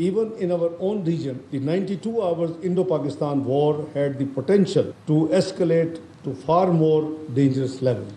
Even in our own region, the 92 hours Indo-Pakistan war had the potential to escalate to far more dangerous levels.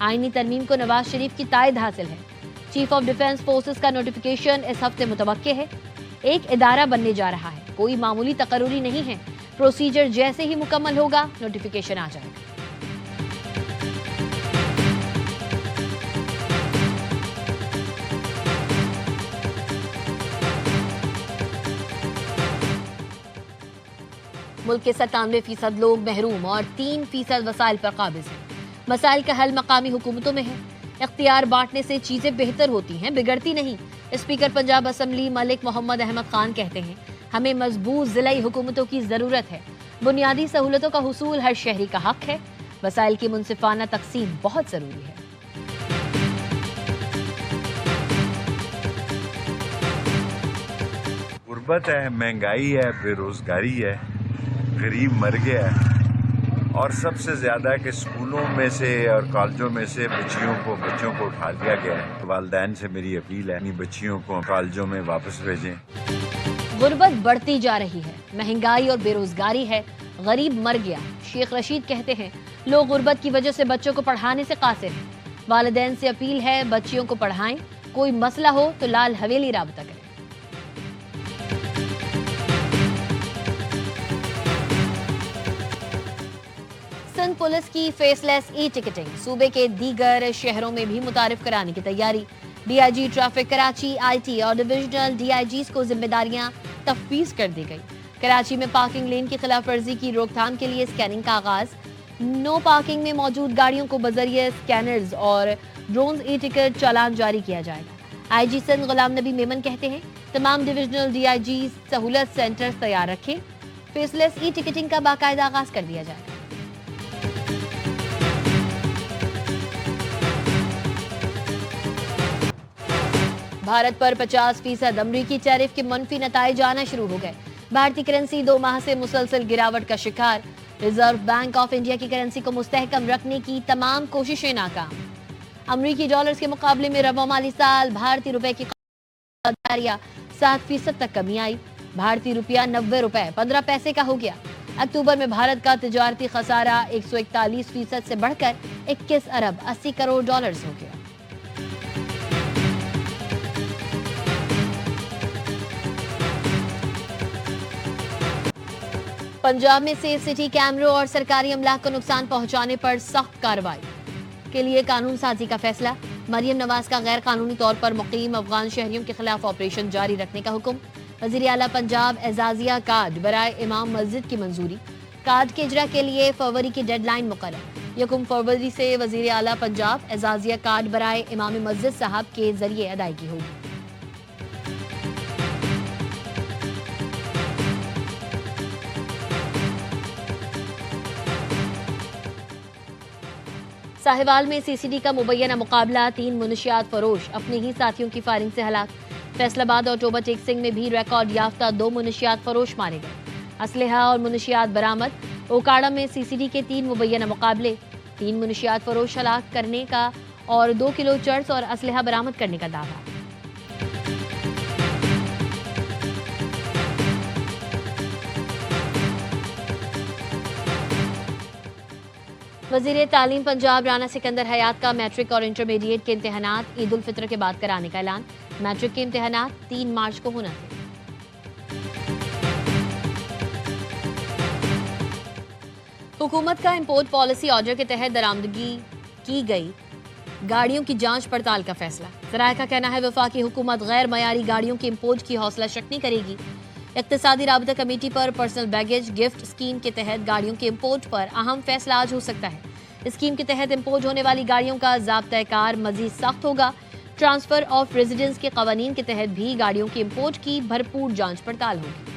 آئینی ترمیم کو نواز شریف کی تائید حاصل ہے۔ چیف آف ڈیفنس فورسز کا نوٹیفیکیشن اس ہفتے متوقع ہے۔ ایک ادارہ بننے جا رہا ہے، کوئی معمولی تقرری نہیں ہے۔ پروسیجر جیسے ہی مکمل ہوگا نوٹیفیکیشن آ جائے گا۔ ملک کے 97% لوگ محروم اور 3% وسائل پر قابض ہیں۔ مسائل کا حل مقامی حکومتوں میں ہے۔ اختیار بانٹنے سے چیزیں بہتر ہوتی ہیں، بگڑتی نہیں۔ اسپیکر پنجاب اسمبلی ملک محمد احمد خان کہتے ہیں، ہمیں مضبوط ضلعی حکومتوں کی ضرورت ہے۔ بنیادی سہولتوں کا حصول ہر شہری کا حق ہے۔ وسائل کی منصفانہ تقسیم بہت ضروری ہے۔ غربت ہے، مہنگائی ہے، بے روزگاری ہے، غریب مر گیا ہے، اور سب سے زیادہ کہ اسکولوں میں سے اور کالجوں میں سے بچوں کو اٹھا لیا گیا ہے۔ والدین سے میری اپیل ہے اپنی بچیوں کو کالجوں میں واپس بھیجیں۔ غربت بڑھتی جا رہی ہے، مہنگائی اور بے روزگاری ہے، غریب مر گیا۔ شیخ رشید کہتے ہیں، لوگ غربت کی وجہ سے بچوں کو پڑھانے سے قاصر ہیں۔ والدین سے اپیل ہے بچیوں کو پڑھائیں، کوئی مسئلہ ہو تو لال حویلی رابطہ کریں۔ سندھ پولیس کی فیس لیس ای ٹکٹنگ صوبے کے دیگر شہروں میں بھی متعارف کرانے کی تیاری۔ D I G traffic Karachi, I T اور ڈویژنل ڈی آئی جیز کو ذمہ داریاں تفویض کر دی گئی۔ کراچی میں پارکنگ لین کی خلاف ورزی کی روک تھام کے لیے اسکیننگ کا آغاز۔ نو پارکنگ میں موجود گاڑیوں کو بذریعہ اسکینرز اور ڈرونز ای ٹکٹ چالان جاری کیا جائے گا۔ آئی جی سندھ غلام نبی میمن کہتے ہیں، تمام ڈویژنل ڈی آئی جیز سہولت سینٹرز تیار رکھیں، فیس لیس ای ٹکٹنگ کا باقاعدہ آغاز کر دیا جائے گا۔ بھارت پر 50% امریکی ٹیرف کے منفی نتائج آنا شروع ہو گئے۔ بھارتی کرنسی 2 ماہ سے مسلسل گراوٹ کا شکار۔ ریزرو بینک آف انڈیا کی کرنسی کو مستحکم رکھنے کی تمام کوششیں ناکام۔ امریکی ڈالرز کے مقابلے میں رواں مالی سال بھارتی روپے کی قدر 7% تک کمی آئی۔ بھارتی روپیہ 90 روپے 15 پیسے کا ہو گیا۔ اکتوبر میں بھارت کا تجارتی خسارہ 141% سے بڑھ کر 21 ارب 80 کروڑ ڈالرز ہو گیا۔ پنجاب میں سی سی ٹی کیمروں اور سرکاری املاک کو نقصان پہنچانے پر سخت کارروائی کے لیے قانون سازی کا فیصلہ۔ مریم نواز کا غیر قانونی طور پر مقیم افغان شہریوں کے خلاف آپریشن جاری رکھنے کا حکم۔ وزیر اعلیٰ پنجاب اعزازیہ کارڈ برائے امام مسجد کی منظوری۔ کارڈ کے اجرا کے لیے فروری کی ڈیڈ لائن مقرر۔ 1 فروری سے وزیر اعلیٰ پنجاب اعزازیہ کارڈ برائے امام مسجد صاحب کے ذریعے ادائیگی ہوگی۔ ساہیوال میں سی سی ڈی کا مبینہ مقابلہ، 3 منشیات فروش اپنے ہی ساتھیوں کی فائرنگ سے ہلاک۔ فیصل آباد اور ٹوبہ ٹیک سنگھ میں بھی ریکارڈ یافتہ 2 منشیات فروش مارے گئے۔ اسلحہ اور منشیات برآمد۔ اوکاڑا میں سی سی ڈی کے 3 مبینہ مقابلے، 3 منشیات فروش ہلاک کرنے کا اور 2 کلو چرس اور اسلحہ برآمد کرنے کا دعویٰ۔ وزیر تعلیم پنجاب رانا سکندر حیات کا میٹرک اور انٹرمیڈیٹ کے امتحانات عید الفطر کے بعد کرانے کا اعلان۔ میٹرک کے امتحانات 3 مارچ کو ہونا تھے۔ حکومت کا امپورٹ پالیسی آرڈر کے تحت درآمدگی کی گئی گاڑیوں کی جانچ پڑتال کا فیصلہ۔ ذرائع کا کہنا ہے وفاقی حکومت غیر معیاری گاڑیوں کی امپورٹ کی حوصلہ شکنی کرے گی۔ اقتصادی رابطہ کمیٹی پر پرسنل بیگیج گفٹ اسکیم کے تحت گاڑیوں کے امپورٹ پر اہم فیصلہ آج ہو سکتا ہے۔ اسکیم کے تحت امپورٹ ہونے والی گاڑیوں کا ضابطۂ کار مزید سخت ہوگا۔ ٹرانسفر آف ریزیڈنس کے قوانین کے تحت بھی گاڑیوں کی امپورٹ کی بھرپور جانچ پڑتال ہوگی۔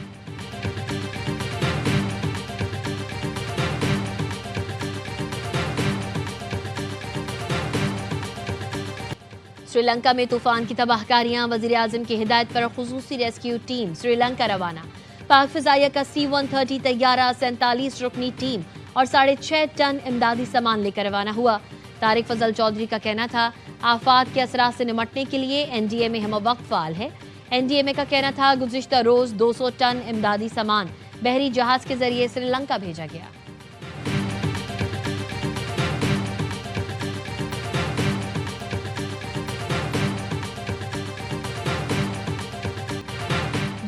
سری لنکا میں طوفان کی تباہ کاریاں، وزیر اعظم کی ہدایت پر خصوصی ریسکیو ٹیم سری لنکا روانہ۔ پاک فضائیہ کا C-130 طیارہ 47 رکنی ٹیم اور 6.5 ٹن امدادی سامان لے کر روانہ ہوا۔ طارق فضل چودھری کا کہنا تھا آفات کے اثرات سے نمٹنے کے لیے NDMA ہم وقت فعال ہے۔ NDMA کا کہنا تھا گزشتہ روز 200 ٹن امدادی سامان بحری جہاز کے ذریعے سری لنکا بھیجا گیا۔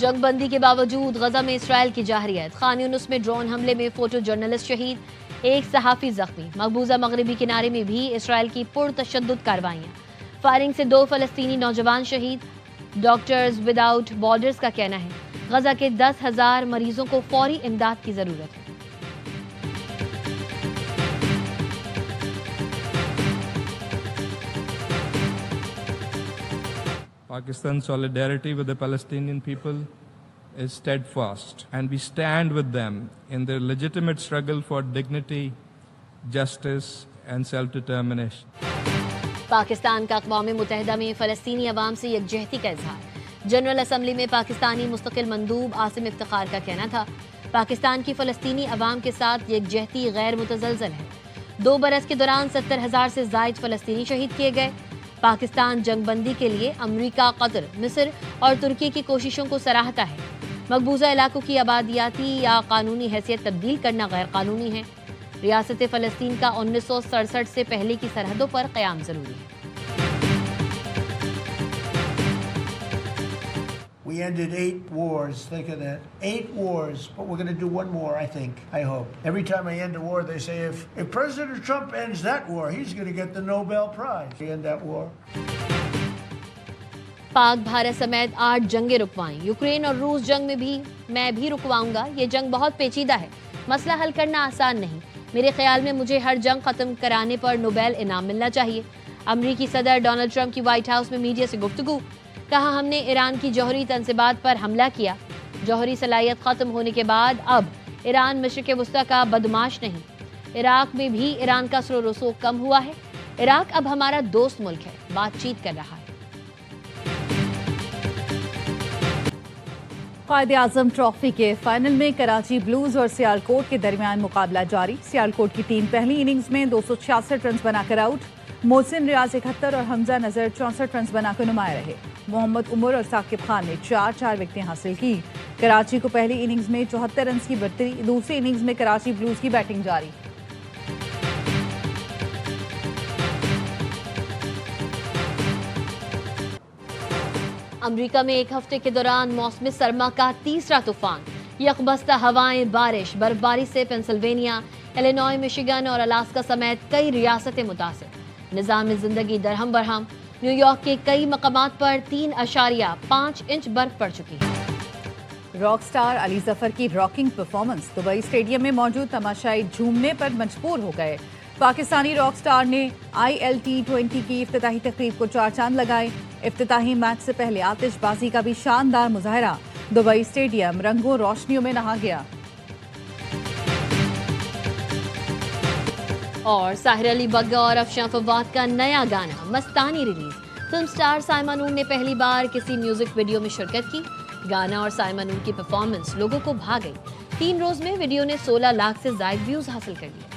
جنگ بندی کے باوجود غزہ میں اسرائیل کی جارحیت، خان یونس میں ڈرون حملے میں فوٹو جرنلسٹ شہید، ایک صحافی زخمی۔ مقبوضہ مغربی کنارے میں بھی اسرائیل کی پرتشدد کارروائیاں، فائرنگ سے 2 فلسطینی نوجوان شہید۔ ڈاکٹرز وداؤٹ بارڈرز کا کہنا ہے غزہ کے 10,000 مریضوں کو فوری امداد کی ضرورت ہے۔ Pakistan's solidarity with the Palestinian people is steadfast, and we stand with them in their legitimate struggle for dignity, justice, and self-determination. Pakistan کا اقوام متحدہ میں فلسطینی عوام سے یکجہتی کا اظہار۔ جنرل اسمبلی میں پاکستانی مستقل مندوب عاصم افتخار کا کہنا تھا پاکستان کی فلسطینی عوام کے ساتھ یکجہتی غیر متزلزل ہے۔ 2 برس کے دوران 70,000 سے زائد فلسطینی شہید کیے گئے۔ پاکستان جنگ بندی کے لیے امریکہ، قطر، مصر اور ترکی کی کوششوں کو سراہتا ہے۔ مقبوضہ علاقوں کی آبادیاتی یا قانونی حیثیت تبدیل کرنا غیر قانونی ہے۔ ریاست فلسطین کا 1967 سے پہلے کی سرحدوں پر قیام ضروری ہے۔ We ended 8 wars, think of that. 8 wars, but we're going to do one more, I think, I hope. Every time I end a war, they say, if President Trump ends that war, he's going to get the Nobel Prize. We end that war. پاک بھارت سمیت 8 جنگیں رکوائیں۔ Ukraine اور روس جنگ میں بھی میں بھی رکواؤں گا۔ یہ جنگ بہت پیچیدہ ہے، مسئلہ حل کرنا آسان نہیں۔ میرے خیال میں مجھے ہر جنگ ختم کرانے پر نوبیل انعام ملنا چاہیے۔ امریکی صدر ڈونلڈ ٹرمپ کی وائٹ ہاؤس میں میڈیا سے گفتگو، کہا ہم نے ایران کی جوہری تنصیبات پر حملہ کیا۔ جوہری صلاحیت ختم ہونے کے بعد اب ایران مشرق وسطیٰ کا بدماش نہیں۔ عراق میں بھی ایران کا اثر و رسوخ کم ہوا ہے۔ عراق اب ہمارا دوست ملک ہے، بات چیت کر رہا ہے۔ قائد اعظم ٹرافی کے فائنل میں کراچی بلوز اور سیالکوٹ کے درمیان مقابلہ جاری۔ سیالکوٹ کی ٹیم پہلی اننگز میں 266 رنز بنا کر آؤٹ۔ محسن ریاض 71 اور حمزہ نظر 64 رنز بنا کر نمایاں رہے۔ محمد عمر اور ثاقب خان نے 4 وکٹیں حاصل کی۔ کراچی کو پہلی اننگز میں 74 رنز کی برتری، دوسری اننگز میں کراچی بلوز کی بیٹنگ جاری۔ امریکہ میں ایک ہفتے کے دوران موسم سرما کا تیسرا طوفان، یکبستہ ہوائیں، بارش، برفباری سے پینسلوینیا، الینوائے، مشیگن اور الاسکا سمیت کئی ریاستیں متاثر۔ نظام زندگی درہم برہم۔ نیو یارک کے کئی مقامات پر 3.5 انچ برف پڑ چکی ہے۔ راک سٹار علی ظفر کی راکنگ پرفارمنس، دبئی اسٹیڈیم میں موجود تماشائی جھومنے پر مجبور ہو گئے۔ پاکستانی راک سٹار نے ILT20 کی افتتاحی تقریب کو 4 چاند لگائے۔ افتتاحی میچ سے پہلے آتش بازی کا بھی شاندار مظاہرہ، دبئی اسٹیڈیم رنگوں روشنیوں میں نہا گیا۔ اور ساحر علی بگا اور افشاں فواد کا نیا گانا مستانی ریلیز۔ فلم سٹار سائمہ نور نے پہلی بار کسی میوزک ویڈیو میں شرکت کی۔ گانا اور سائمہ نور کی پرفارمنس لوگوں کو بھا گئی۔ 3 روز میں ویڈیو نے 16 لاکھ سے زائد ویوز حاصل کر لیے۔